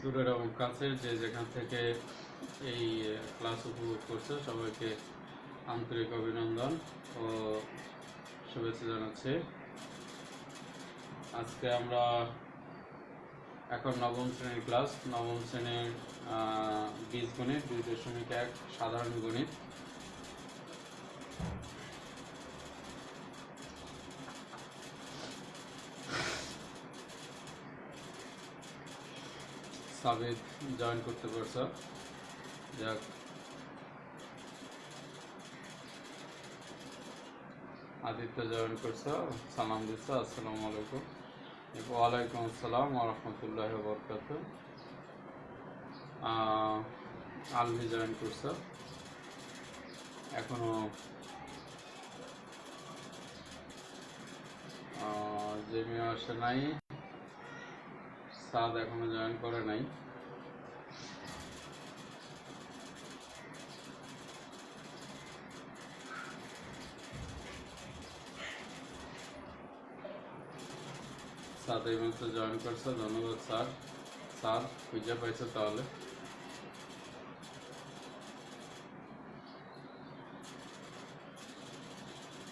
দূরের এবং কাছের যে যেখান থেকে এই ক্লাস উপভোগ করছে সবাইকে আন্তরিক অভিনন্দন ও শুভেচ্ছা জানাচ্ছি। আজকে আমরা এখন নবম শ্রেণীর ক্লাস, নবম শ্রেণীর বীজগণিত 2.1 সাধারণ গণিত। সাবিত জয়েন করতে পারছো, যাক। আদিত্য জয়েন করছো, সালাম দিচ্ছ, আসসালামু আলাইকুম। ওয়ালাইকুম আসসালাম ওয়া রাহমাতুল্লাহি ওয়া বারাকাতুহু। আলভি জয়েন করছো, এখনো জেমিও আসে নাই, সাদ এখনো জয়েন করে নাই। সাদ এই মাত্র জয়েন করছে, ধন্যবাদ স্যার। সাদ খুঁজে পাইছে তাহলে।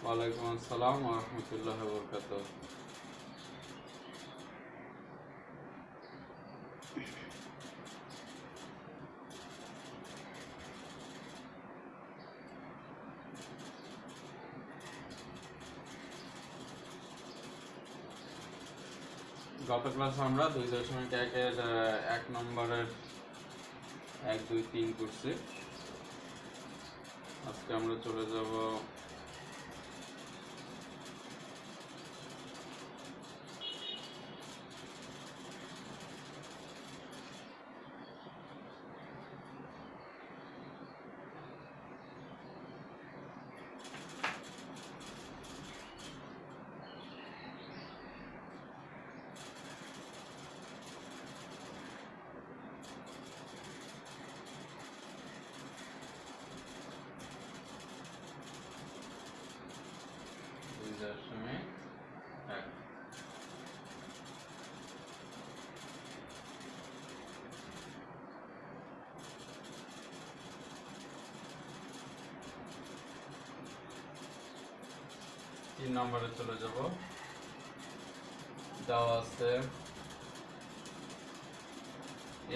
ওয়ালাইকুম আসসালাম ওয়া রাহমাতুল্লাহি ওয়া বারাকাতুহু। গত ক্লাসে আমরা 2.1-এর 1 নম্বরের 1, 2, 3 করছি। আজকে আমরা চলে যাব তিন নম্বরে চলে যাব। দেওয়া আছে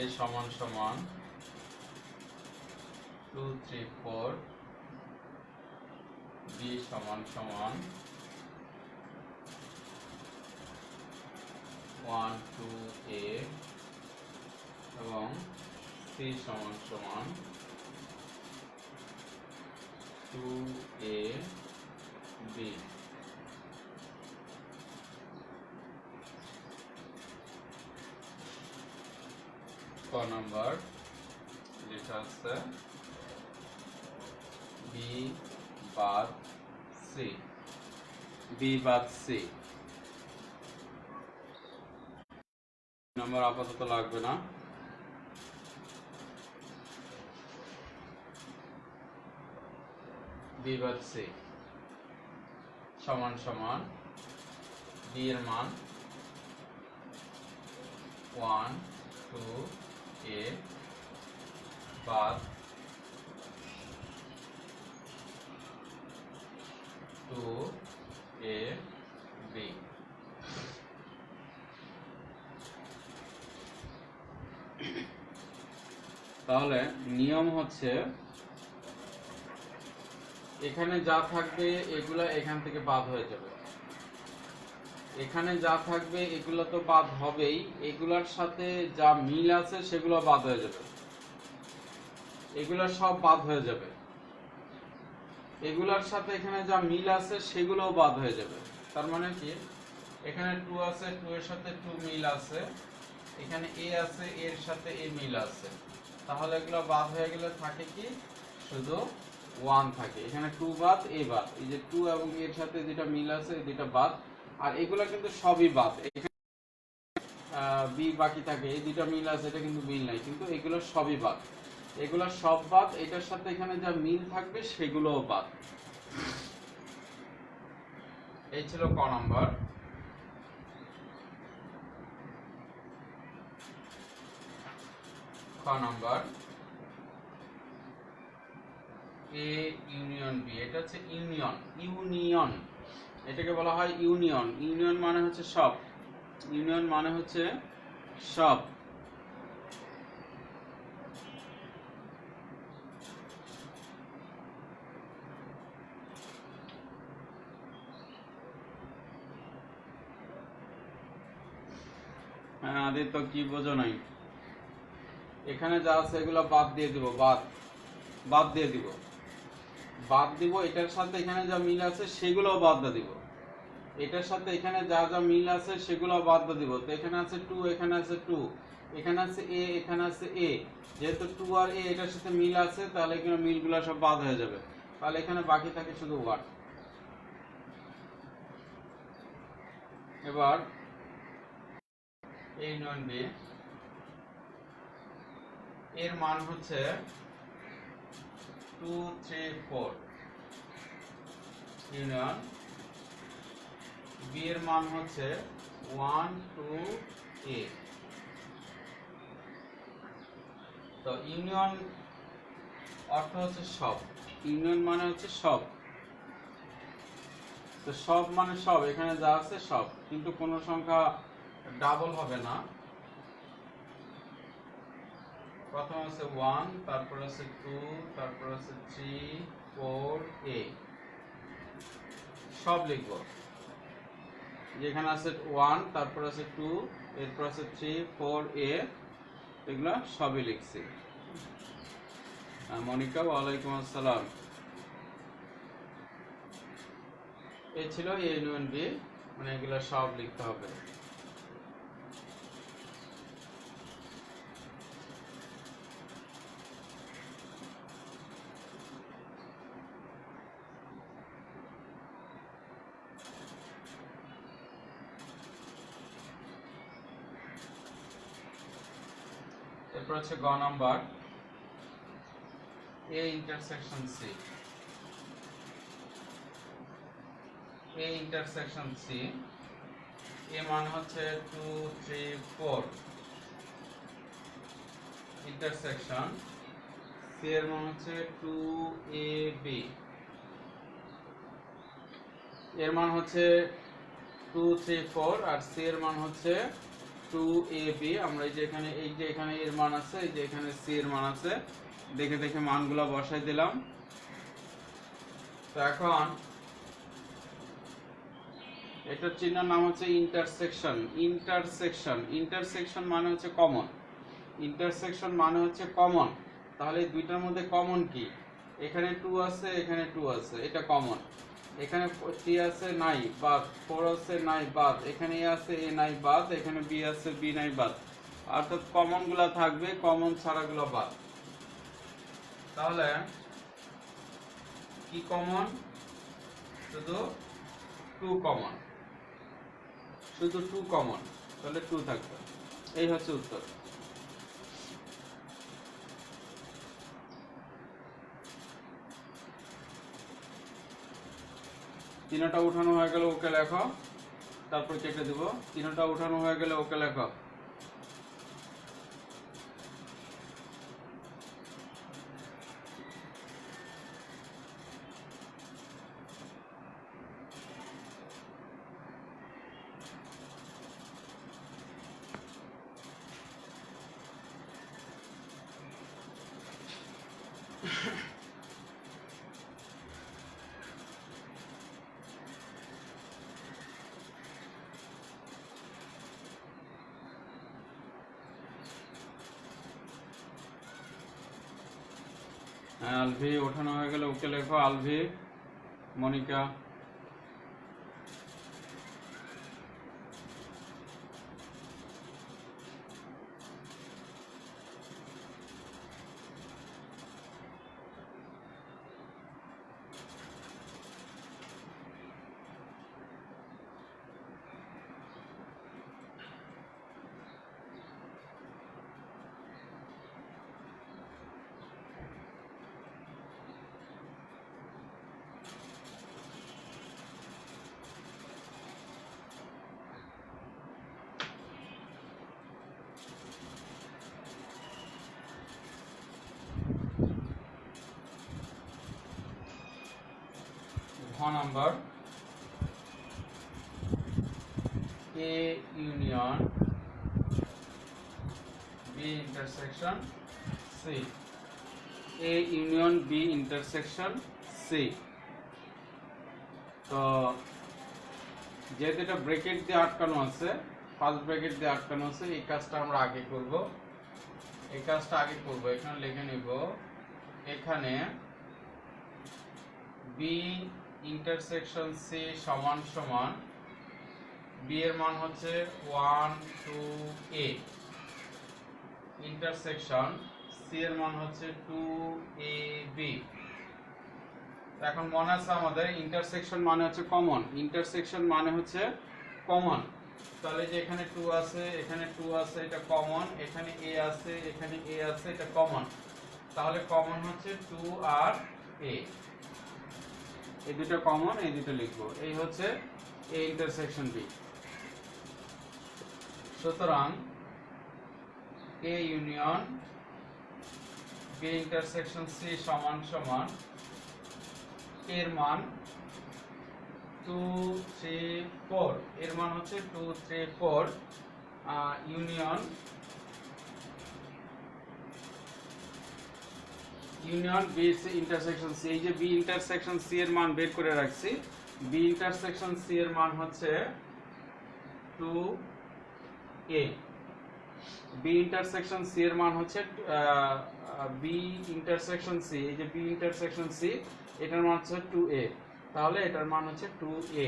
a সমান সমান 2, 3, 4, b সমান সমান 1, 2, a এবং c সমান সমান 2a b। ক নাম্বার যেটা আছে বি বাদ সি, বি বাদ সি নাম্বার আপাতত লাগবে না। বি বাদ সি সমান সমান বি এর মান 1, 2 a বাদ 2 a b। তাহলে নিয়ম হচ্ছে এখানে যা থাকবে এগুলা এখান থেকে বাদ হয়ে যাবে, এখানে যা থাকবে এগুলো তো বাদ হবেই, এগুলার সাথে যা মিল আছে সেগুলো বাদ হয়ে যাবে, এগুলা সব বাদ হয়ে যাবে, এগুলার সাথে এখানে যা মিল আছে সেগুলোও বাদ হয়ে যাবে। তার মানে কি এখানে 2 আছে, 2 এর সাথে 2 মিল আছে, এখানে a আছে, a এর সাথে a মিল আছে, তাহলে এগুলো বাদ হয়ে গেলে থাকে কি শুধু 1 থাকে। এখানে 2 বাদ, a বাদ, এই যে 2 এবং a এর সাথে যেটা মিল আছে এই দুটো বাদ, আর এগুলা কিন্তু সবই বাদ। এখানে b বাকি থাকে, এই দুটো মিল আছে, এটা কিন্তু মিল নাই, কিন্তু এগুলো সবই বাদ, এগুলো সব বাদ, এটার সাথে এখানে যা মিল থাকবে সেগুলোও বাদ। এই ছিল ক number. Number A union B, এটা হচ্ছে ইউনিয়ন। ইউনিয়ন এটাকে বলা হয় ইউনিয়ন। ইউনিয়ন মানে হচ্ছে সব। ইউনিয়ন মানে হচ্ছে সব। হ্যাঁ আদিত্য কি বোঝো নাই? এখানে যা আছে এগুলো বাদ দিয়ে দিব, বাদ দিয়ে দিব, বাদ দিব। এটার সাথে এখানে যা মিল আছে সেগুলোও বাদ দিয়ে দিব। এটার সাথে এখানে যা যা মিল আছে সেগুলো বাদ দিয়ে দিব। তো এখানে আছে 2, এখানে আছে 2, এখানে আছে a, এখানে আছে a। যেহেতু 2 আর a এটার সাথে মিল আছে তাহলে এখানে মিলগুলো সব বাদ হয়ে যাবে। তাহলে এখানে বাকি থাকে শুধু 1। এবার a ইউনিয়ন b এর মান হচ্ছে 2, 3, 4। ইউনিয়ন বি এর মান হচ্ছে 1, 2, a। তো ইউনিয়ন অর্থ হচ্ছে সব। ইউনিয়ন মানে হচ্ছে সব। তো সব মানে সব, এখানে যা আছে সব, কিন্তু কোনো সংখ্যা ডাবল হবে না। প্রথম আছে 1, তারপর আছে 2, তারপর আছে 3, 4, a। সব লিখব। যেখানে আছে 1, তারপর আছে 2, এরপর আছে 3, 4, a, এগুলা সবই লিখছি। মনিকা ওয়ালাইকুম আসসালাম। এই ছিল এ ইউনিয়ন বি, মানে এগুলা সব লিখতে হবে। এরপর হচ্ছে গ number A intersection C. A intersection C এ মান হচ্ছে 2, 3, 4। ইন্টারসেকশন সি এর মান হচ্ছে 2ab। এর মান হচ্ছে 2, 3, 4 আর সি এর মান হচ্ছে 2ab। আমরা এই যে এখানে এর মান আছে, এই যে এখানে সি এর মান আছে, দেখে দেখে মানগুলো বসাই দিলাম। তো এখন এটার চিহ্ন নাম হচ্ছে ইন্টারসেকশন। ইন্টারসেকশন, ইন্টারসেকশন মানে হচ্ছে কমন। ইন্টারসেকশন মানে হচ্ছে কমন। তাহলে এই দুইটার মধ্যে কমন কি? এখানে 2 আছে, এখানে 2 আছে, এটা কমন। এখানে 3 আছে, নাই, বাদ। 4 আছে, নাই, বাদ। এখানে a আছে, a নাই, বাদ। এখানে b আছে, b নাই, বাদ। অর্থাৎ কমন গুলা থাকবে, কমন ছাড়া গুলো বাদ। তাহলে কি কমন? শুধু 2 কমন, শুধু 2 কমন, তাহলে 2 থাকবে। এই হচ্ছে উত্তর। তিনটা উঠানো হয়ে গেলে ওকে লেখো, তারপর কেটে দেব। তিনটা উঠানো হয়ে গেলে ওকে লেখো। আলভি ওঠানো হয়ে গেলে ওকে লেখো। আলভি, মনিকা। ঘ number A union B intersection C, A union B intersection C. তো যেহেতু এটা ব্র্যাকেট দিয়ে আটকানো আছে, ফার্স্ট ব্র্যাকেট দিয়ে আটকানো আছে, এই কাজটা আমরা আগে করব। এখানে লিখে নিব, এখানে বি ইন্টারসেকশন সি সমান সমান বি এর মান হচ্ছে 1 2 a, ইন্টারসেকশন সি এর মান হচ্ছে 2 a b। এখন মনে আছে আমাদের ইন্টারসেকশন মানে হচ্ছে কমন, তাহলে যে এখানে 2 আছে, এখানে 2 আছে, এটা কমন, এখানে a আছে, এখানে a আছে, এটা কমন, তাহলে কমন হচ্ছে 2 আর a, এই দুটো কমন, এই দুটো লিখবো, এই হচ্ছে a ইন্টারসেকশন b। সুতরাং a union b intersection c সমান সমান এর মান 2 3 4, এর মান হচ্ছে 2 3 4 ইউনিয়ন বি ইন্টারসেকশন সি। এই যে বি ইন্টারসেকশন সি এর মান বের করে রাখছি, বি ইন্টারসেকশন সি এর মান হচ্ছে 2 a, বি ইন্টারসেকশন সি এর মান হচ্ছে বি ইন্টারসেকশন সি, এই যে বি ইন্টারসেকশন সি এটার মান হচ্ছে 2a, তাহলে এটার মান হচ্ছে 2a।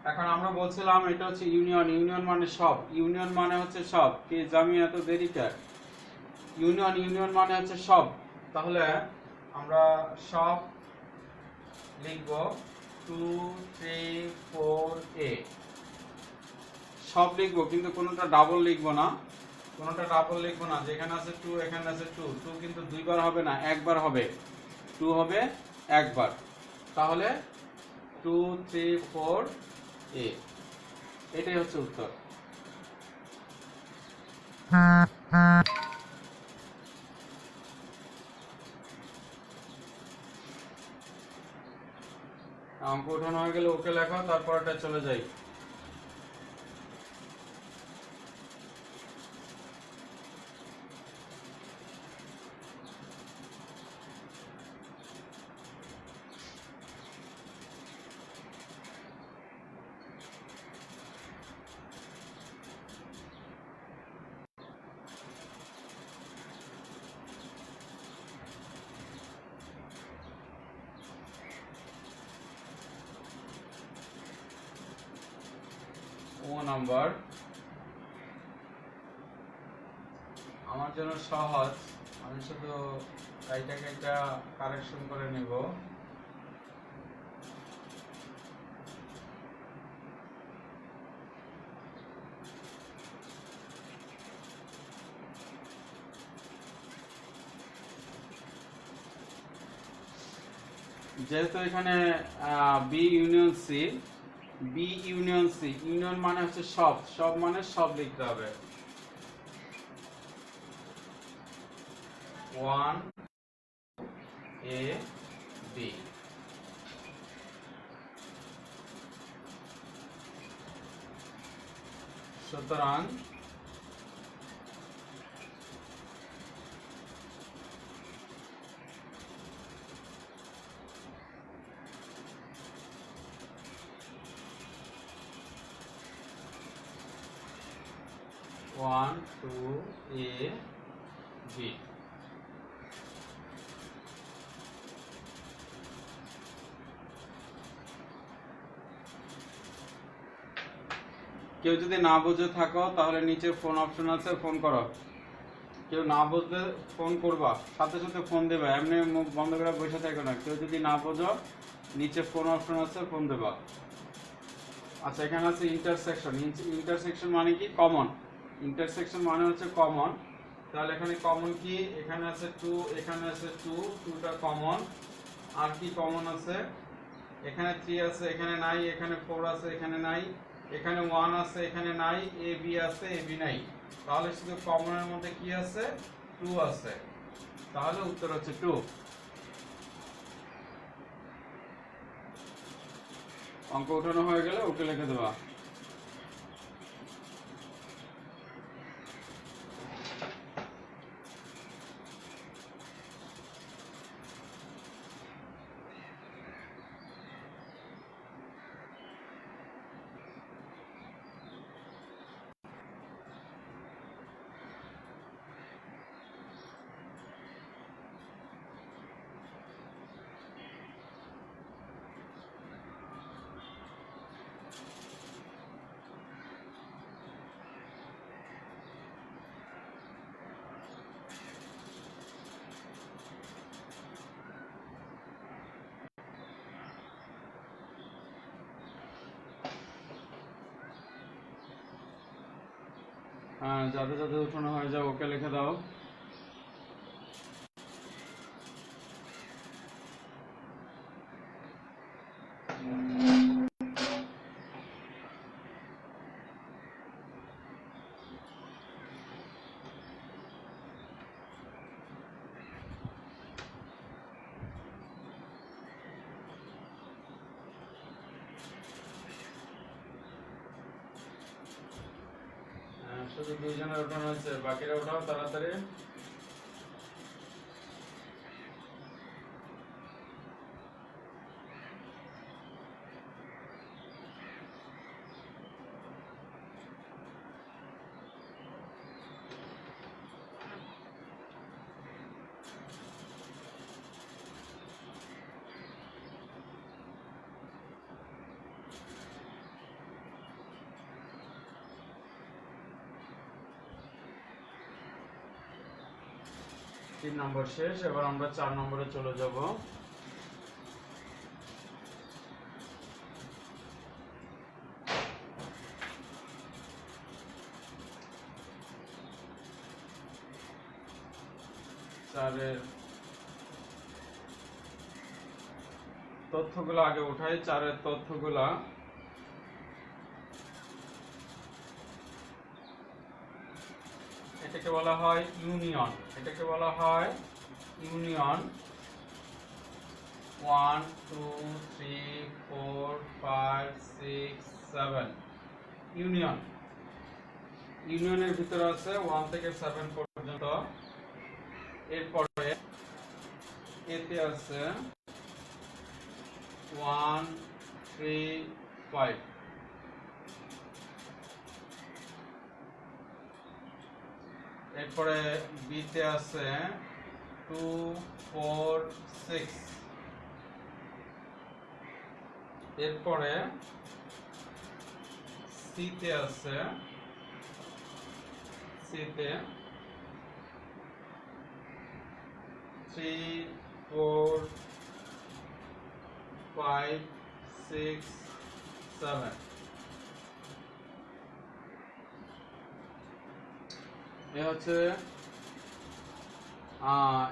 এখন আমরা বলছিলাম এটা হচ্ছে ইউনিয়ন মানে সব, ইউনিয়ন মানে হচ্ছে সব, কি জামি এত দেরি কার, ইউনিয়ন মানে হচ্ছে সব, তাহলে আমরা সব লিখব 2 3 4a, সব লিখবো, কিন্তু কোনোটা ডাবল লিখবো না, যেখানে আছে 2 এখানে আছে 2, 2 কিন্তু দুইবার হবে না, একবার হবে, 2 হবে একবার, তাহলে 2 3 4a, এটাই হচ্ছে উত্তর। অঙ্ক উঠানো হয়ে গেলে ওকে লেখো, তারপর এটা চলে যাই। ও নাম্বার আমার জন্য সহজ, আমি শুধু এইটাকে একটা কারেকশন করে নেব। যেহেতু এখানে বি ইউনিয়ন সি, ইউনিয়ন মানে হচ্ছে সব, মানে সব লিখতে হবে, 1 a b, সুতরাং one, two, a, b। কেউ যদি না বুঝে থাকো তাহলে নিচে ফোন অপশন আছে, ফোন করো, কেউ না বুঝলে ফোন করবা, সাথে সাথে ফোন দেবা, এমনি মুখ বন্ধ করে বসে থাকো না, কেউ যদি না বোঝো নিচে ফোন অপশন আছে, ফোন দেবা। আচ্ছা, এখানে আছে ইন্টারসেকশন মানে কি? কমন, ইন্টারসেকশন মানে হচ্ছে কমন, তাহলে এখানে কমন কি? এখানে আছে 2, এখানে আছে 2, 2টা কমন, আর কি কমন আছে? এখানে 3 আছে, এখানে নাই, এখানে 4 আছে, এখানে নাই, এখানে 1 আছে, এখানে নাই, এ বি আছে, এ বি নাই, তাহলে শুধু কমনের মধ্যে কি আছে? 2 আছে, তাহলে উত্তর হচ্ছে 2। অঙ্ক উঠানো হয়ে গেলে ওকে লিখে দেবা। হ্যাঁ, যাদের যাদের উঠানো হয়ে যাও ওকে লিখে দাও। শুধু দুইজনের উঠানো হয়েছে, বাকিরা উঠাও তাড়াতাড়ি। তিন নম্বর শেষ, এবার আমরা 4 নম্বরে চলে যাব। চারের তথ্যগুলো আগে উঠাই। চারের তথ্যগুলা এটাকে বলা হয় ইউনিয়ন। এটাকে বলা হয় ইউনিয়ন 1 2 3 4 5 6 7 ইউনিয়ন। ইউনিয়নের ভিতরে আছে 1 থেকে 7 পর্যন্ত। এরপরে এতে আছে 1 3 5। এরপরে বিতে আছে 2 4 6। এরপরে সিতে আছে 3 4 5 6 7।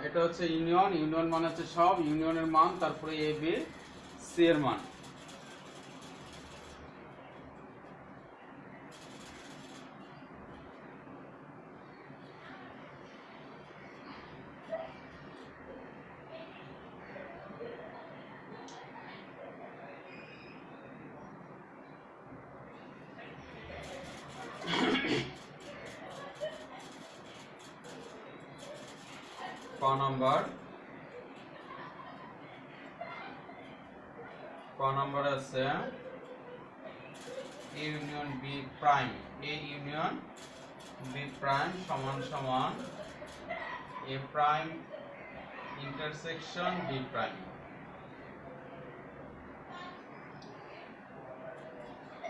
এটা হচ্ছে ইউনিয়ন। ইউনিয়ন মানে হচ্ছে সব, ইউনিয়নের মান, তারপরে এ বি সি এর মান। ক নম্বর আছে A union B prime. A union B prime সমান সমান A prime intersection B prime.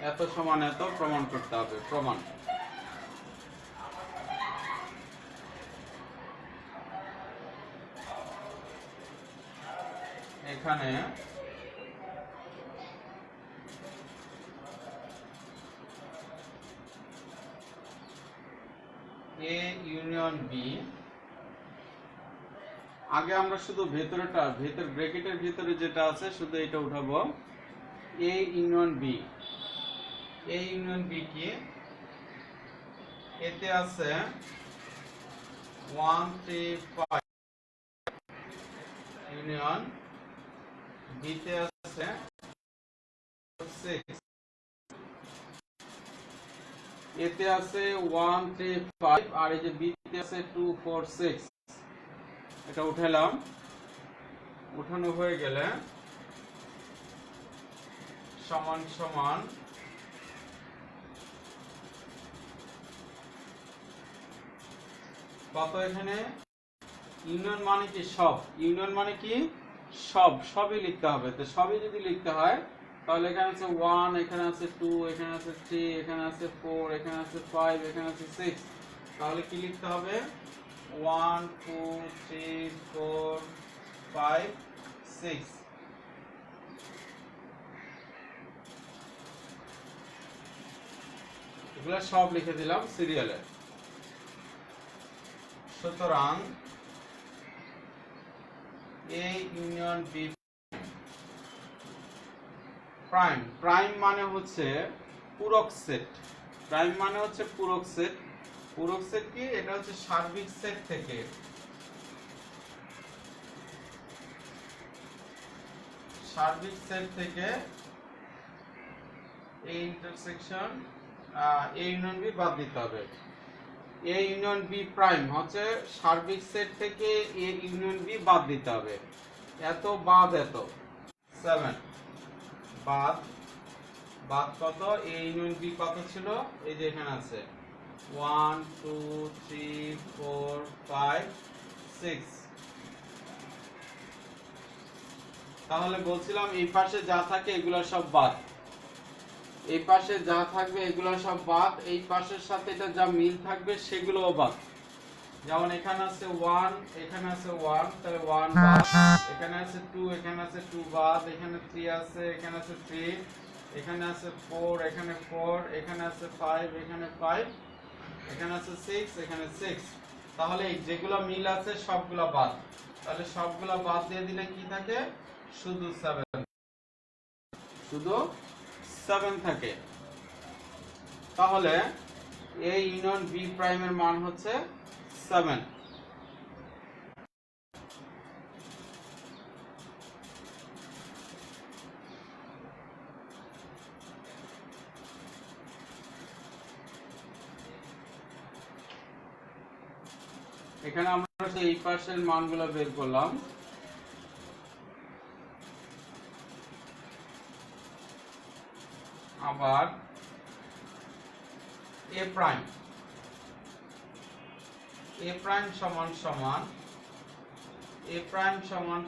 এত সমান এত প্রমাণ করতে হবে। প্রমাণ এখানে এ ইউনিয়ন বি, আগে আমরা শুধু ভেতরটা, ভেতর ব্র্যাকেটের ভিতরে যেটা আছে শুধু এটা উঠাবো। A union B, A union B কি? এতে আছে 1 3 5 ইউনিয়ন বিতে আছে 6 6, এতে আছে 1 3 5 আর এই যে বি তে আছে 2 4 6, এটা উঠালাম। উঠানো হয়ে গেলে সমান সমান কত, এখানে ইউনিয়ন মানে কি সব, ইউনিয়ন মানে কি সবই লিখতে হবে। তো সবই যদি লিখতে হয় তাহলে এখানে আছে 1, এখানে আছে 2, এখানে আছে 3, এখানে আছে 4, এখানে আছে 5, এখানে আছে 6, তাহলে কি লিখতে হবে 1 2 3 4 5 6। এগুলো সব লিখে দিলাম সিরিয়ালে। সুতরাং A union B prime, prime মানে হচ্ছে পূরক সেট, প্রাইম মানে হচ্ছে পূরক সেট। পূরক সেট কি, এটা হচ্ছে সার্বিক সেট থেকে এই ইন্টারসেকশন এ ইউনিয়ন বি বাদ দিতে হবে। এ ইউনিয়ন বি প্রাইম হচ্ছে সার্বিক সেট থেকে এ ইউনিয়ন বি বাদ দিতে হবে। এত বাদ এত 7 বাদ কত, এ ইউনিয়ন বি কত ছিল, এই যে এখানে আছে 1 2 3 4 5 6। তাহলে বলছিলাম এই পাশে যা থাকে এগুলো সব বাদ, এই পাশে যা থাকবে এগুলো সব বাদ, এই পাশের সাথে এটা যা মিল থাকবে সেগুলোও বাদ। যেমন এখানে আছে 1, এখানে আছে 1, তাহলে 1 বাদ, এখানে আছে 2, এখানে আছে 2 বাদ, এখানে 3 আছে, এখানে আছে 3, এখানে আছে 4, এখানে 4, এখানে আছে 5, এখানে 5, এখানে আছে 6, এখানে 6। তাহলে যেগুলো মিল আছে সবগুলো বাদ, তাহলে সবগুলো বাদ দিয়ে দিলে কি থাকে, শুধু 7 থাকে। তাহলে এ ইউনিয়ন বি প্রাইমের মান হচ্ছে 7। এখানে আমরা এই পাশের মানগুলো বের করলাম। আবার এ প্রাইম সমান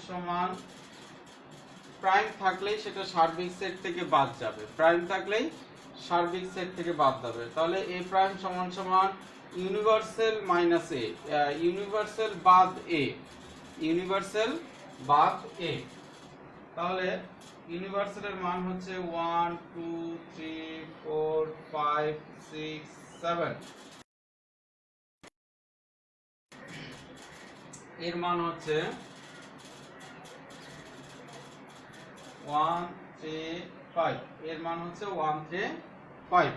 সমান প্রাইম থাকলেই সেটা সার্বিক সেট থেকে বাদ যাবে, প্রাইম থাকলেই সার্বিক সেট থেকে বাদ যাবে। তাহলে এ প্রাইম সমান সমান ইউনিভার্সাল মাইনাস এ, ইউনিভার্সাল বাদ এ, ইউনিভার্সাল বাদ এ। তাহলে ইউনিভার্সালের মান হচ্ছে 1 2 3 4 5 6 7, এর মান হচ্ছে 1 3 5, এর মান হচ্ছে 1 3 5।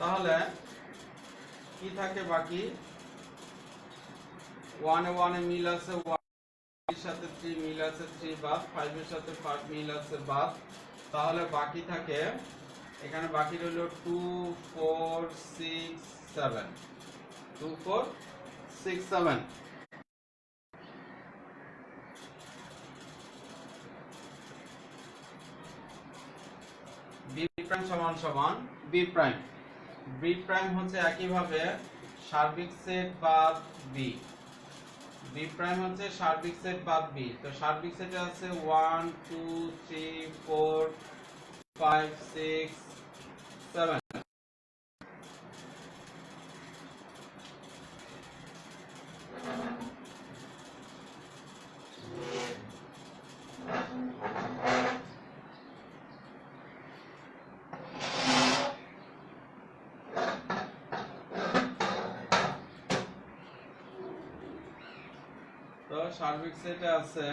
তাহলে কি থাকে বাকি, 1 এ 1 এ মিল আছে, 1 এর সাথে 3 মিল আছে, 3 বাদ, 5 এর সাথে 5 মিল আছে, বাদ। তাহলে বাকি থাকে, এখানে বাকি রইল 2 4 6 7, 2 4 6 7। বি প্রাইম সমান সমান বি প্রাইম, বি প্রাইম হচ্ছে একইভাবে সার্বিক সেট বাদ বি, বি প্রাইম হচ্ছে সার্বিক সেট বাদ বি। তো সার্বিক সেটে আছে 1 2 3 4 5 6 7। তো সার্বিক সেটে আছে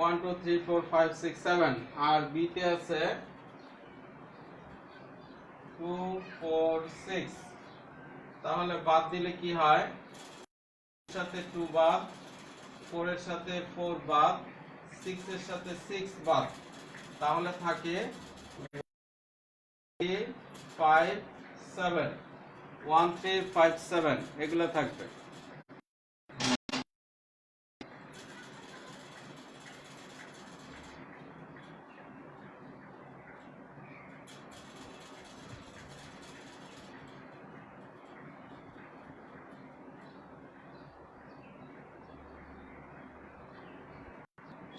1 2 3 4 5 6 7, আর বি তে আছে 2 4 6। তাহলে বাদ দিলে কি হয়, এর সাথে 2 বাদ, 4 এর সাথে 4 বাদ, 6 এর সাথে 6 বাদ, তাহলে থাকে 5 7 1 3 5 7 এগুলো থাকবে।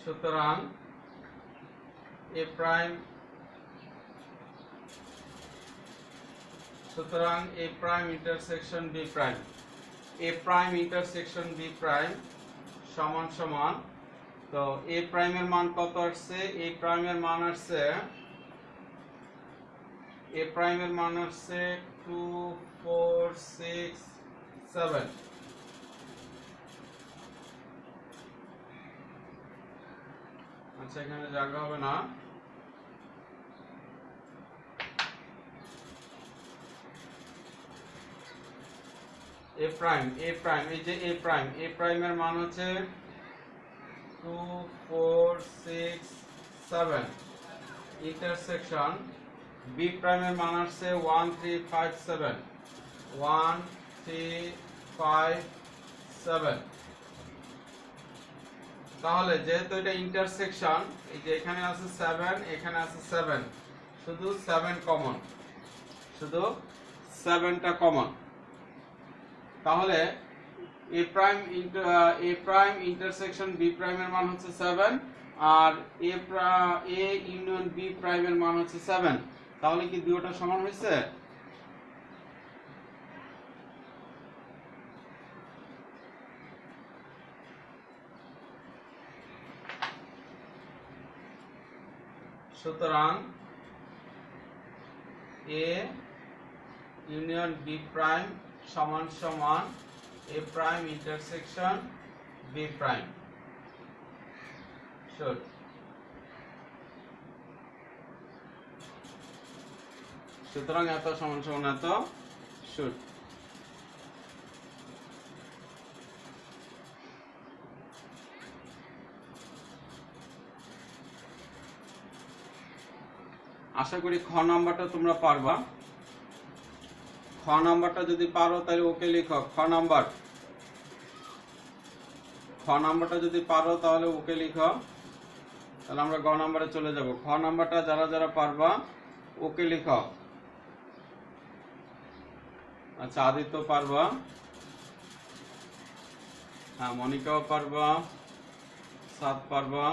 সুতরাং এ প্রাইম, সুতরাং এ প্রাইম ইন্টারসেকশন বি প্রাইম, এ প্রাইম ইন্টারসেকশন বি প্রাইম সমান সমান, তো এ প্রাইমের মান কত আসছে? এ প্রাইমের মান আসছে, এ প্রাইমের মান আসছে 2 4 6 7। আচ্ছা, এখানে জায়গা হবে না। এ প্রাইম, এ প্রাইম, এই যে এ প্রাইম, এ প্রাইমের মান হচ্ছে 2 4 6 7 ইন্টারসেকশন বি প্রাইমের মান আসছে 1 3 5 7 1 3 5 7। তাহলে যেহেতু এটা ইন্টারসেকশন, এই যে এখানে আছে 7, এখানে আছে 7, শুধু 7 কমন, শুধু 7টা কমন। তাহলে এ প্রাইম ইন্টারসেকশন বি প্রাইমের মান হচ্ছে 7, আর এ ইউনিয়ন বি প্রাইমের মান হচ্ছে 7। তাহলে কি দুটোটা সমান হয়েছে? সুতরাং এ ইউনিয়ন বি প্রাইম সমান সমান A prime intersection B prime. Should. সুতরাং এত সমান সমান এত, শুড। আশা করি খ নাম্বারটা তোমরা পারবা। খ নাম্বারটা যদি পারো তাহলে ওকে লিখো। খ নাম্বারটা যদি পারো তাহলে ওকে লিখো, তাহলে আমরা গ নাম্বারে চলে যাব। খ নাম্বারটা যারা যারা পারবা ওকে লিখো। আচ্ছা, আদিত্য পারবা, হ্যাঁ, মনিকাও পারবা, সাত পারবা,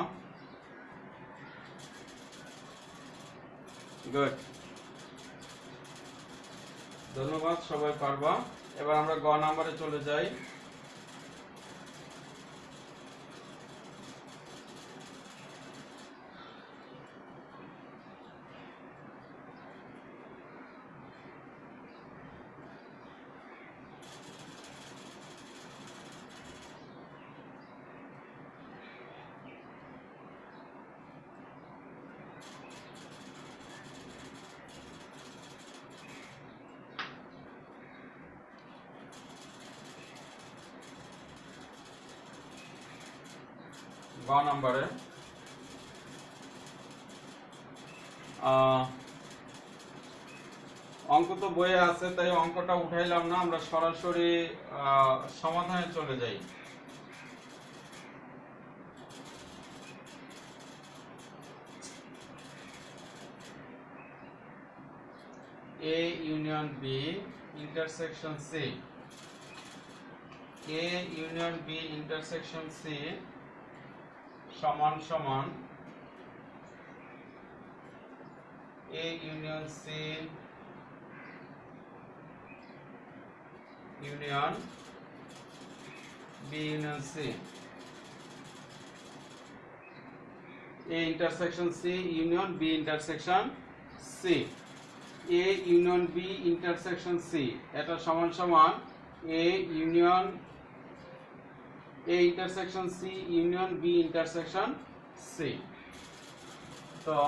গুড, ধন্যবাদ, সবাই পারবা। এবার আমরা গ নাম্বারে চলে যাই। গ নাম্বারে অঙ্ক তো বইয়ে আছে, তাই অঙ্কটা উঠাইলাম না, আমরা সরাসরি সমাধানে চলে যাই। A union B intersection C, A union B intersection C সমান সমান A union C union B union C, A intersection C union B intersection C, A union B intersection C, এটা সমান সমান A union A intersection C union B intersection C. তো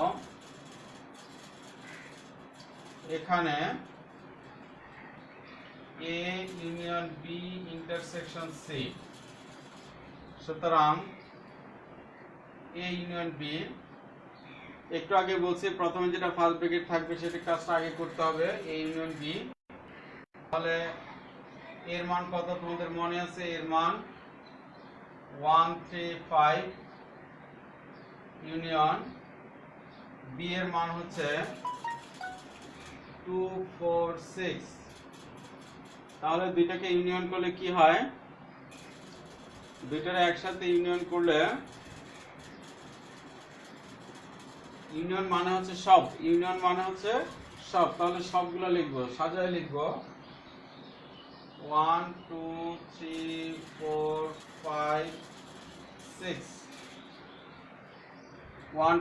এখানে A union B intersection C, সুতরাং A A union B, একটু আগে বলছি প্রথমে যেটা ফার্স্ট ব্র্যাকেট থাকবে সেটা কাজটা আগে করতে হবে, এ ইউনিয়ন বি। তাহলে এর মান কত তোমাদের মনে আছে? এর মান 135 ইউনিয়ন বি এর মান হচ্ছে 246। তাহলে দুইটাকে ইউনিয়ন করলে কি হয়? দুইটারে একসাথে ইউনিয়ন করলে, ইউনিয়ন মানে হচ্ছে সব, ইউনিয়ন মানে হচ্ছে সব। তাহলে সবগুলো লিখবো, সাজায় লিখবো 1 2 3 4 5 6, 1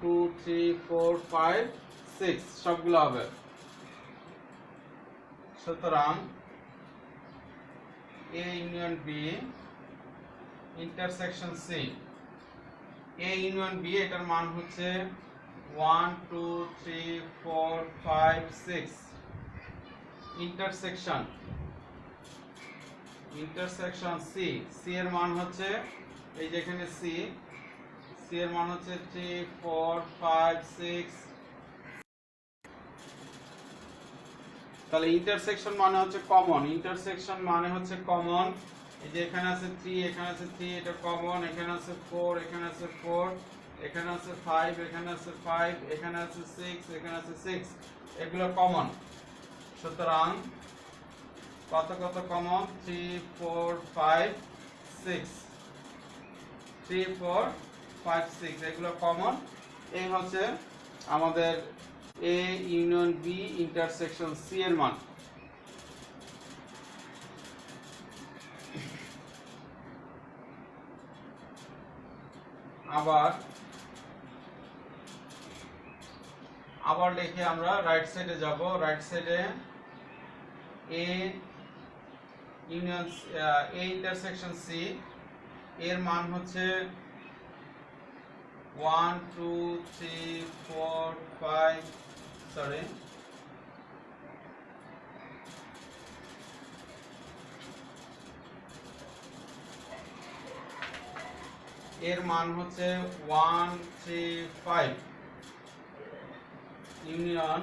2 3 4 5 6 সবগুলো হবে। সুতরাং A union B intersection C, A union B এটার মান হচ্ছে 1 2 3 4 5 6। ইন্টারসেকশন সি, সি এর মান হচ্ছে এই যে এখানে সি, সি এর মান হচ্ছে 3 4 5 6। তাহলে ইন্টারসেকশন মানে হচ্ছে কমন, ইন্টারসেকশন মানে হচ্ছে কমন। এই যে এখানে আছে 3, এখানে আছে 3, এটা কমন। এখানে আছে 4, এখানে আছে 4, এখানে আছে 5, এখানে আছে 5, এখানে আছে 6, এখানে আছে 6, এগুলো কমন। সুতরাং কত কত কমন? 3 4 5 6, 3 4 5 6 এগুলো কমন। এই হচ্ছে আমাদের A union B intersection C এর মান। আবার লিখে আমরা রাইট সাইডে যাব। রাইট সাইডে A union A intersection C এর মান হচ্ছে 1 2 3 4 5 সরি এর মান হচ্ছে 1 3 5 union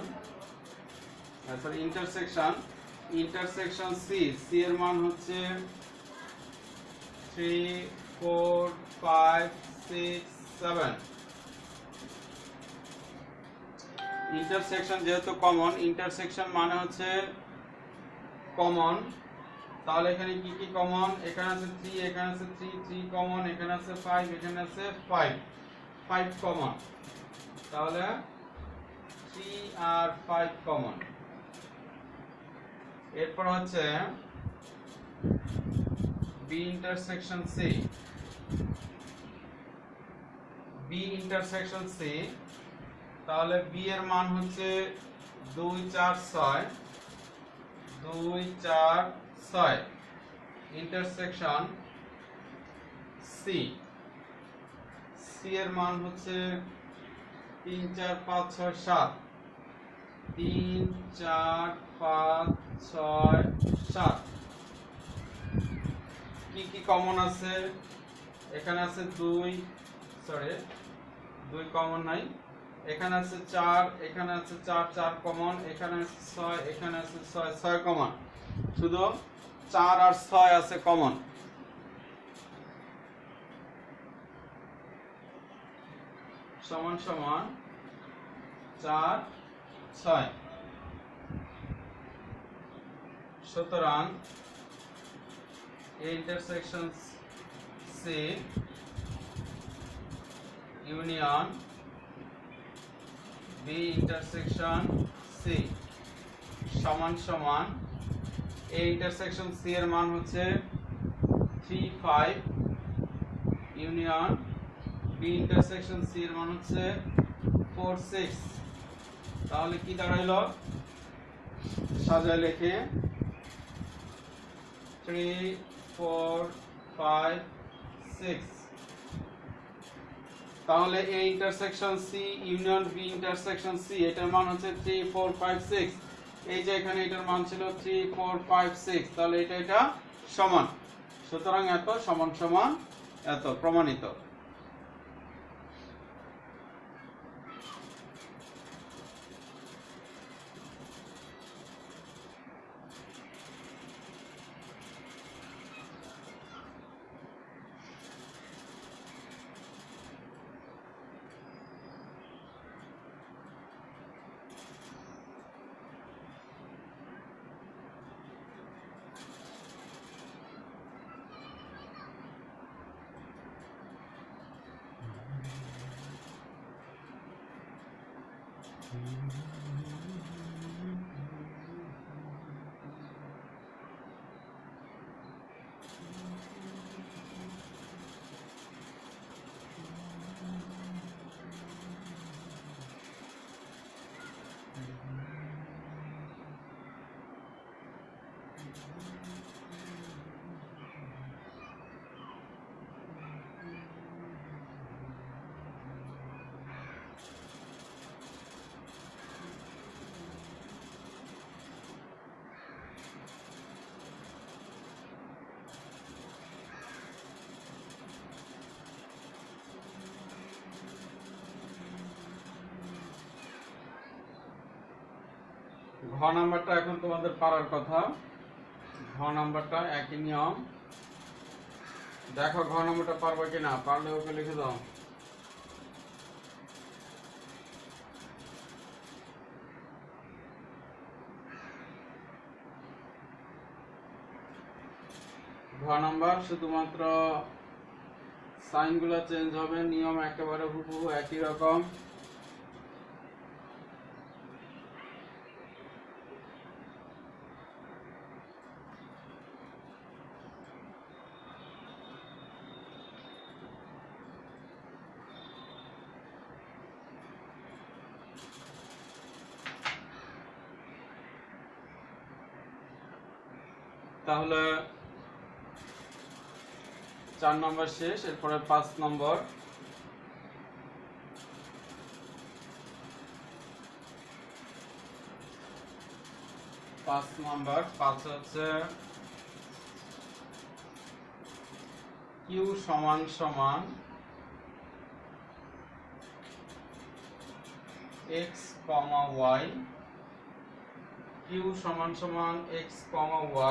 sorry intersection C, C এর মান হচ্ছে 3 4 5 6 7। ইন্টারসেকশন যেহেতু কমন, ইন্টারসেকশন মানে হচ্ছে কমন। তাহলে এখানে কি কি কমন? এখানে আছে 3, এখানে আছে 3, 3 কমন। এখানে আছে 5, এখানে আছে 5, 5 কমন। তাহলে 3 আর 5 কমন। এরপর হচ্ছে B intersection C, B intersection C. তাহলে বি এর মান হচ্ছে 2 4 6, 2 4 6 ইন্টারসেকশন সি, সি এর মান হচ্ছে 3 4 5 6 7, 3 4 5 6 7। কি কি কমন আছে? এখানে আছে 2 কমন নাই। এখানে আছে 4, এখানে আছে 4, 4 কমন। এখানে আছে 6, এখানে আছে 6, 6 কমন। শুধু 4 আর 6 আছে কমন। সমান সমান 4 6। সুতরাং intersection C union B intersection C সমান সমান এ ইন্টারসেকশন সি এর মান হচ্ছে 3 5 ইউনিয়ন বি ইন্টারসেকশন সি এর মান হচ্ছে 4 6। তাহলে কি দাঁড়াইলো? সাজায় লিখে 3 4 5 6। তাহলে A intersection C union B intersection C এটার মান হচ্ছে 3 4 5 6। এই যে এখানে এটার মান ছিল 3 4 5 6, তাহলে এটা সমান। সুতরাং এত সমান সমান এত প্রমাণিত। ঘ নাম্বারটা এখন তোমাদের পারার কথা। ঘ নাম্বারটা একই নিয়ম। দেখো ঘ নাম্বারটা পারবে কিনা, পারলে ওকে লিখে দাও। ঘ নাম্বার শুধুমাত্র সাইনগুলো চেঞ্জ হবে, নিয়ম একেবারে হুবহু একই রকম। তাহলে 4 নম্বর শেষ, এরপরে 5 নম্বর। পাঁচ হচ্ছে কিউ সমান সমান x, y, কিউ সমান সমান x,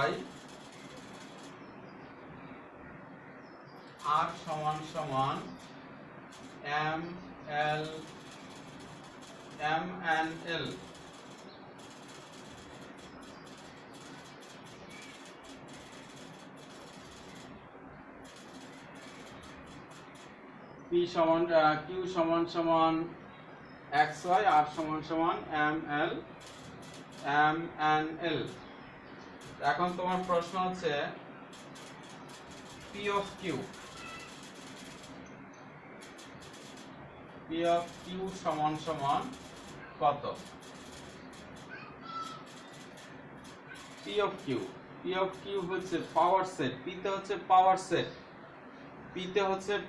y, r সমান সমান m and l, p সমান q সমান সমান xy, r সমান সমান m and l। এখন তোমার প্রশ্ন হচ্ছে p of q সমান সমান কত? p of q হচ্ছে পাওয়ার সেট, p তে হচ্ছে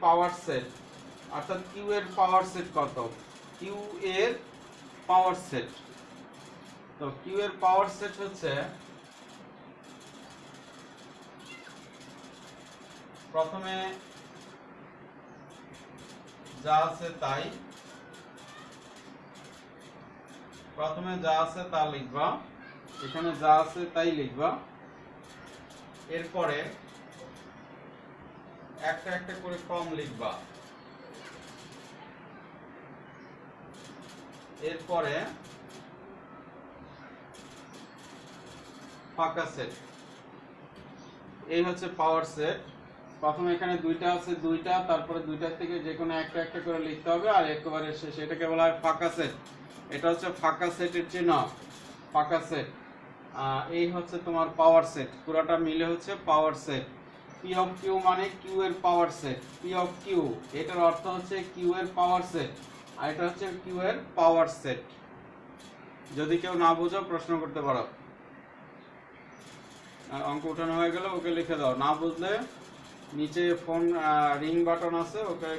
পাওয়ার সেট, অর্থাৎ q এর পাওয়ার সেট কত? q এর পাওয়ার সেট, তো q এর পাওয়ার সেট হচ্ছে প্রথমে যা আছে তা লিখবা, এখানে যা আছে তাই লিখবা, এরপরে একটা একটা করে কম লিখবা, এরপরে ফাঁকা সেট। এই হচ্ছে পাওয়ার সেট। প্রথমে এখানে দুইটা আছে, তারপরে দুইটার থেকে যে কোনো একটা একটা করে লিখতে হবে, আর একেবারে শেষ এটাকে বলা হয় ফাঁকা সেট। এটা হচ্ছে ফাঁকা সেটের চিহ্ন, ফাঁকা সেট। এই হচ্ছে তোমার পাওয়ার সেট, পুরোটা মিলে হচ্ছে power set. P of Q মানে কিউ এর power set, P of Q এটার অর্থ হচ্ছে কিউ এর পাওয়ার সেট, আর এটা হচ্ছে কিউ এর পাওয়ার সেট। যদি কেউ না বোঝো প্রশ্ন করতে পারো। অঙ্ক উঠানো হয়ে গেলে ওকে লিখে দাও, না বুঝলে নিচে ফোন রিং বাটন আছে, ওকে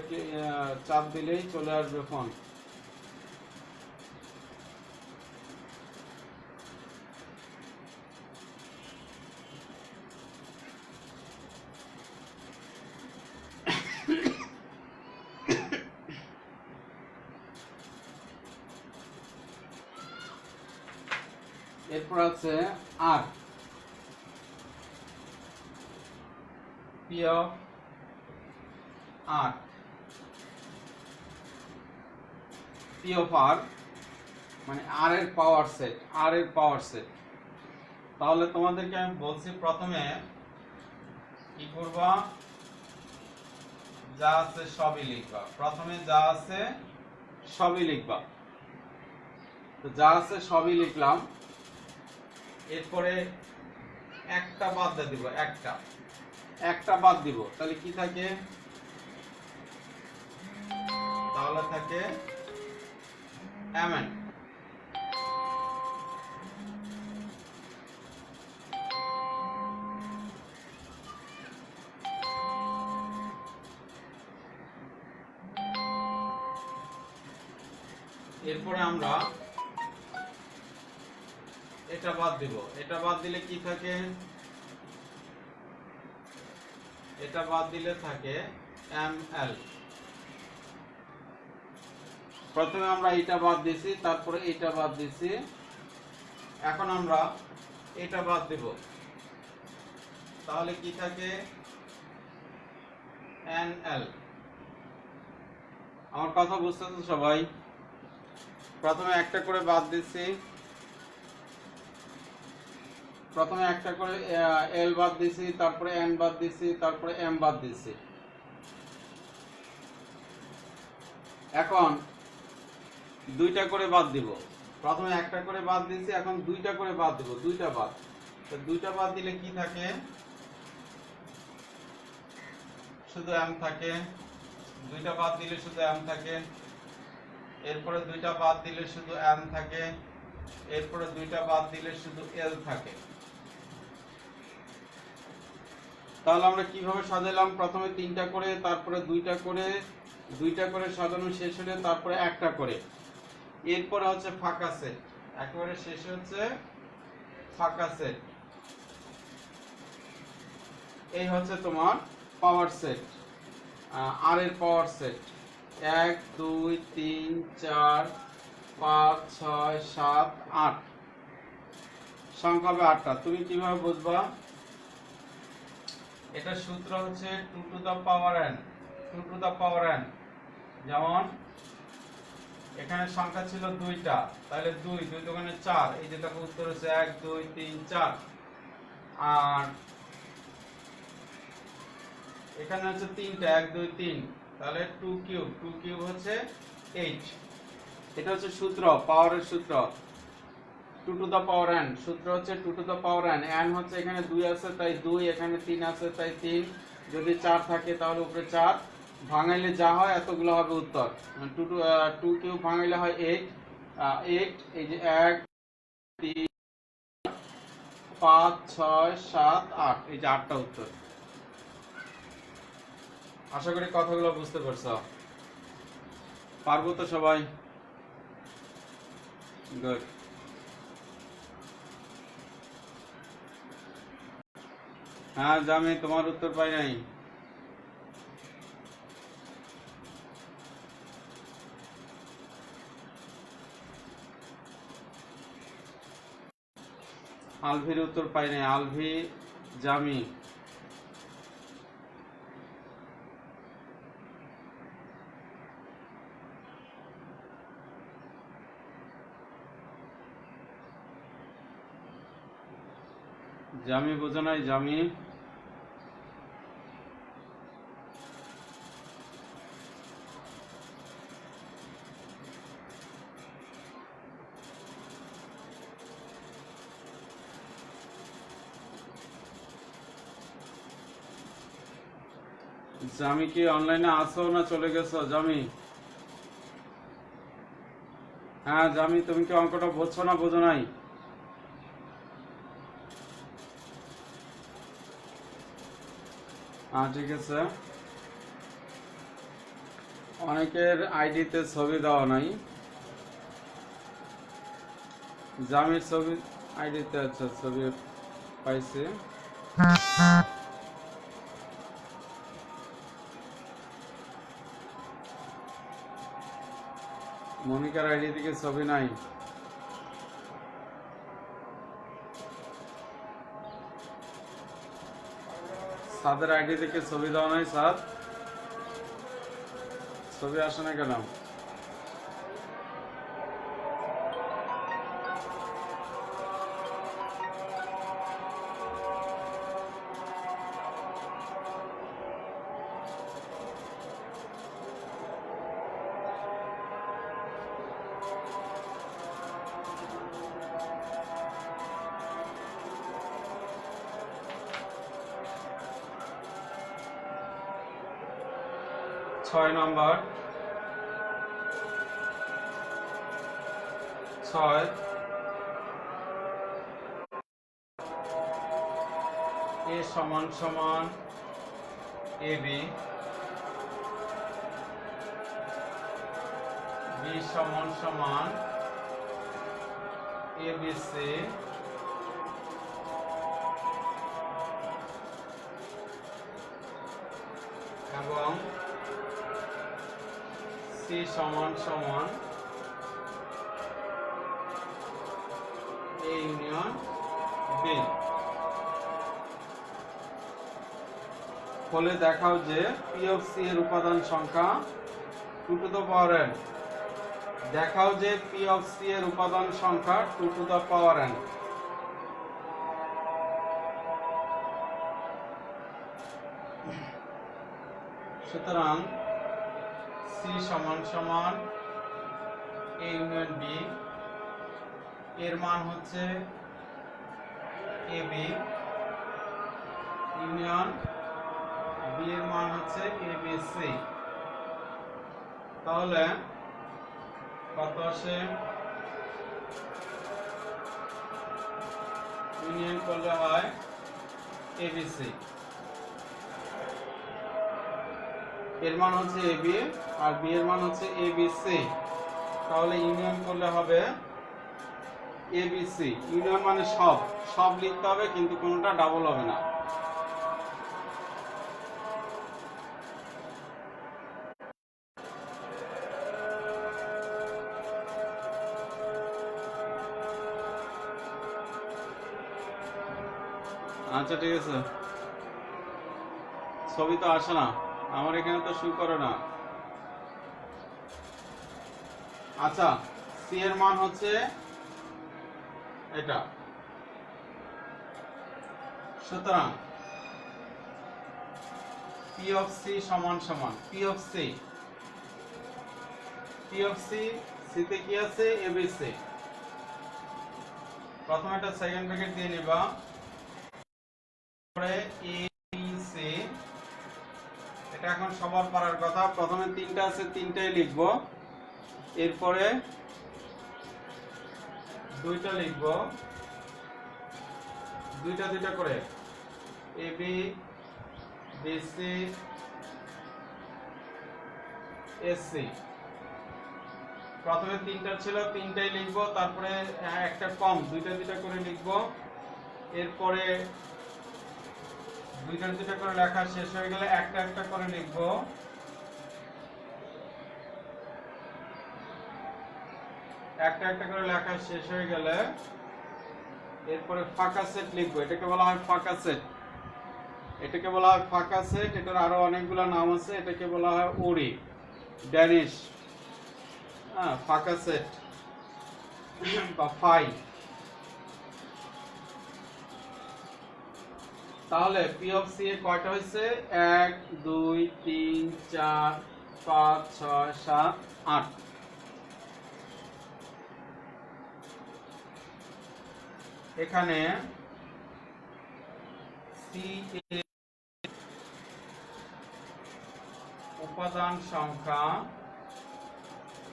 চাপ দিলেই চলে আসবে ফোন। এরপর আছে আর, P of R, P of R মানে আর এর পাওয়ার সেট, তাহলে তোমাদেরকে আমি বলছি প্রথমে কি করবা, যা আছে সবই লিখবা, প্রথমে যা আছে সবই লিখবা। তো যা আছে সবই লিখলাম। এরপরে একটা বাদ দিয়ে দিব, একটা বাদ দিব, তাহলে কি থাকে? তাহলে থাকে mn। এরপরে আমরা এটা বাদ দিব, এটা বাদ দিলে কি থাকে? এটা বাদ দিলে থাকে ml। প্রথমে আমরা এটা বাদ দিছি, তারপরে এটা বাদ দিছি, এখন আমরা এটা বাদ দিব, তাহলে কি থাকে? nl। আমার কথা বুঝতেছো সবাই? প্রথমে একটা করে বাদ দিছি, প্রথমে একটা করে এল বাদ দিছি, তারপরে এন বাদ দিছি, তারপরে এম বাদ দিছি। এখন দুইটা করে বাদ দিব। প্রথমে একটা করে বাদ দিছি, এখন দুইটা করে বাদ দিব, দুইটা বাদ। তো দুইটা বাদ দিলে কি থাকে? শুধু এম থাকে। দুইটা বাদ দিলে শুধু এম থাকে। এরপরে দুইটা বাদ দিলে শুধু এন থাকে। এরপরে দুইটা বাদ দিলে শুধু এল থাকে। তাহলে আমরা কিভাবে সাজালাম? প্রথমে তিনটা করে, তারপরে দুইটা করে, দুইটা করে সাজানো শেষ হলে তারপরে একটা করে, এরপরে হচ্ছে ফাঁকা সেট, একেবারে শেষে হচ্ছে ফাঁকা সেট। এই হচ্ছে তোমার পাওয়ার সেট, আর এর পাওয়ার সেট 1 2 3 4 5 6 7 8 সংখ্যা হবে 8টা। তুমি কিভাবে বুঝবা? এটা সূত্র হচ্ছে 2 to the power n, 2 to the power n। যেমন এখানে সংখ্যা ছিল 2টা, তাহলে 2 2 দোকানে 4, এই যে দেখো উত্তর হচ্ছে 1 2 3 4। আর এখানে হচ্ছে 3টা, 1 2 3, তাহলে 2 কিউব, 2 কিউব হচ্ছে 8। এটা হচ্ছে সূত্র, পাওয়ারের সূত্র 2 টু দা পাওয়ার n। সূত্র হচ্ছে 2 to the power n। n হচ্ছে এখানে 2 আছে তাই 2, এখানে 3 আছে তাই 3, যদি 4 থাকে তাহলে উপরে 4, ভাঙাইলে যা হয় এতগুলো হবে উত্তর। 2 কিউব ভাঙাইলে হয় 8, 8, এই যে 1 3 5 6 7 8, এই যে 8টা উত্তর। আশা করি কথাগুলো বুঝতে পারছো। পারবো তো সবাই? গুড। হ্যাঁ জামি, তোমার উত্তর পাই নাই। আলভির উত্তর পাই নাই। আলভি, জামি, জামি বোঝো নাই? জামি জামি কি অনলাইনে আসো না চলে গেছো? জামি, হ্যাঁ জামি, তুমি কি অঙ্কটা বুঝছো না বোঝো নাই? হ্যাঁ ঠিক আছে। অনেকের আইডিতে ছবি দেওয়া নাই। জামির ছবি আইডিতে, আচ্ছা ছবি পাইছে। মনিকার আইডি থেকে ছবি নাই। সাদের আইডি থেকে ছবি দেওয়া নাই। সাদ, ছবি আসে না কেন? 6 নম্বর 6 a সমান সমান ab, b সমান সমান abc, এবং c সমান সমান a ইউনিয়ন b। ফলে দেখাও যে p of c এর উপাদান সংখ্যা 2 to the power n। দেখাও যে p of c এর উপাদান সংখ্যা 2 to the power n। সুতরাং c সমান সমান a ইউনিয়ন b, এর মান হচ্ছে ab ইউনিয়ন b এর মান হচ্ছে abc। তাহলে কত আসে? ইউনিয়ন করলে হয় abc, এর মান হচ্ছে ab আর b এর মান হচ্ছে abc। তাহলে ইউনিয়ন করলে হবে abc। ইউনিয়ন মানে সব সব লিখতে হবে, কিন্তু কোনটা ডাবল হবে না। আচ্ছা ঠিক আছে, ছবি তো আসে না আমার এখানে, তো শুরু করে না। আচ্ছা, সি এর মান হচ্ছে এটা। সুতরাং পি অফ সি সমান সমান P of C, P of C, সিতে কি আছে? এবিসি। প্রথমে একটা সেকেন্ড ব্র্যাকেট দিয়ে নিবা, পরে এবিসি। এটা এখন সবার পারার কথা। প্রথমে তিনটা আছে, তিনটাই লিখবো, এরপরে দুইটা লিখবো, দুইটা দুইটা করে এবি বিসি এসসি। প্রথমে তিনটা ছিল, তিনটাই লিখবো, তারপরে একটা কম, দুইটা দুইটা করে লিখবো, এরপরে দুইটা দুইটা করে লেখা শেষ হয়ে গেলে একটা একটা করে লিখবো, একটা একটা করে লেখা শেষ হয়ে গেলে এরপরে ফাঁকা সেট লিখবো। এটাকে বলা হয় ফাঁকা সেট, এটাকে বলা হয় ফাঁকা সেট। এটার আরো অনেকগুলো নাম আছে, এটাকে বলা হয় ওরি, ড্যানিশ, ফাঁকা সেট বা ফাই। তাহলে পি অফ সি এর কয়টা হয়েছে? 1 2 3 4 5 6 7 8। এখানে সি এর উপাদান সংখ্যা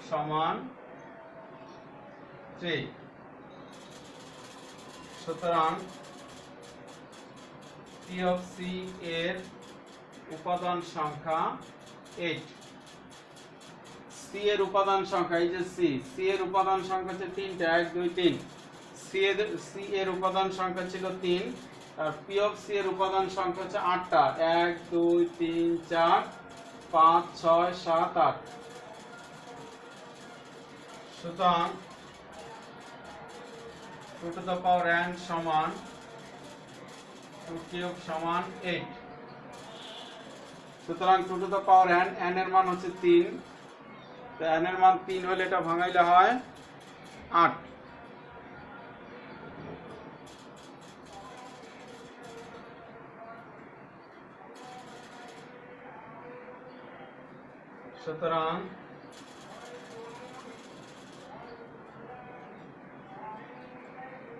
সমান 3। সুতরাং পি অফ সি এর উপাদান সংখ্যা 8। সি এর উপাদান সংখ্যা, এই যে সি, সি এর উপাদান সংখ্যা হচ্ছে 3টা, 1 2 3। সি এর উপাদান সংখ্যা ছিল 3, আর পি অফ সি এর উপাদান সংখ্যা হচ্ছে 8টা, 1 2 3 4 5 6 7 8। সুতরাং 2 to the power n সমান 2 কিউব সমান 8। সুতরাং 2 to the power n, n এর মান হচ্ছে 3, তো n এর মান 3 হলে এটা ভাঙাইলে হয় 8। সুতরাং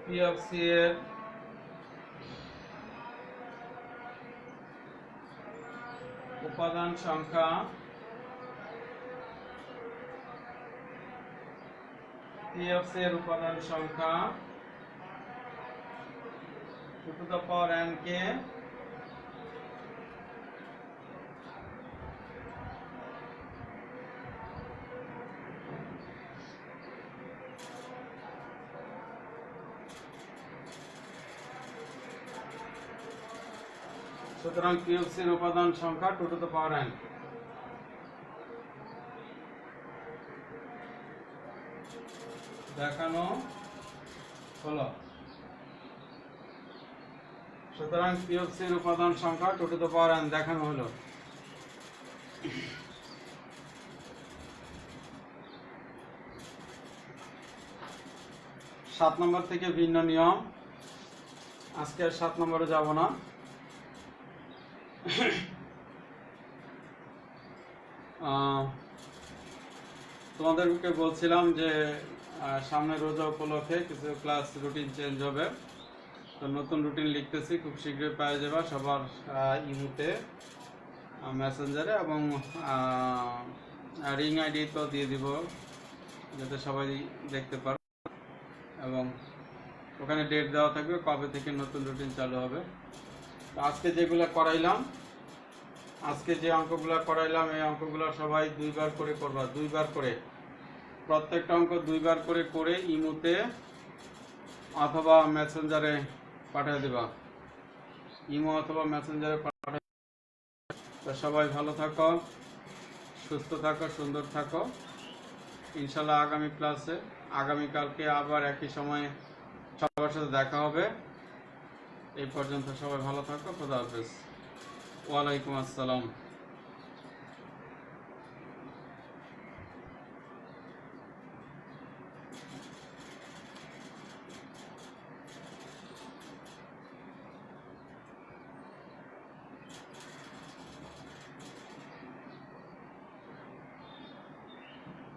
পি অফ সি এর উপাদান সংখ্যা TFC এর উপাদান সংখ্যা 2 to the power n কে সুতরাং TFC এর উপাদান সংখ্যা 2 to the power n দেখানো হলো। সুতরাং TFC এর উপাদান সংখ্যা 2 to the power n দেখানো হলো। সাত নম্বর থেকে ভিন্ন নিয়ম, আজকে 7 নম্বরে যাব না। তোমাদেরকে বলছিলাম যে সামনে রোজা উপলক্ষে কিছু ক্লাস রুটিন চেঞ্জ হবে, তো নতুন রুটিন লিখতেছি, খুব শীঘ্রই পেয়ে যাবে সবার ইমোতে, মেসেঞ্জারে এবং রিং আইডি তো দিয়ে দিব যাতে সবাই দেখতে পারো, এবং ওখানে ডেট দেওয়া থাকবে কবে থেকে নতুন রুটিন চালু হবে। তো আজকে যেগুলো করাইলাম, আজকে যে অঙ্কগুলো করাইলাম এই অঙ্কগুলো সবাই 2 বার করে করবা, 2 বার করে, প্রত্যেকটা অঙ্ক 2 বার করে করে ইমোতে অথবা মেসেঞ্জারে পাঠিয়ে দেবা, ইমো অথবা মেসেঞ্জারে পাঠিয়ে। তো সবাই ভালো থাকো, সুস্থ থাকো, সুন্দর থাকো। ইনশাল্লাহ আগামী ক্লাসে আগামীকালকে আবার একই সময়ে সবার সাথে দেখা হবে। এই পর্যন্ত সবাই ভালো থাকো, খোদা হাফেজ। ওয়ালাইকুম আসসালাম।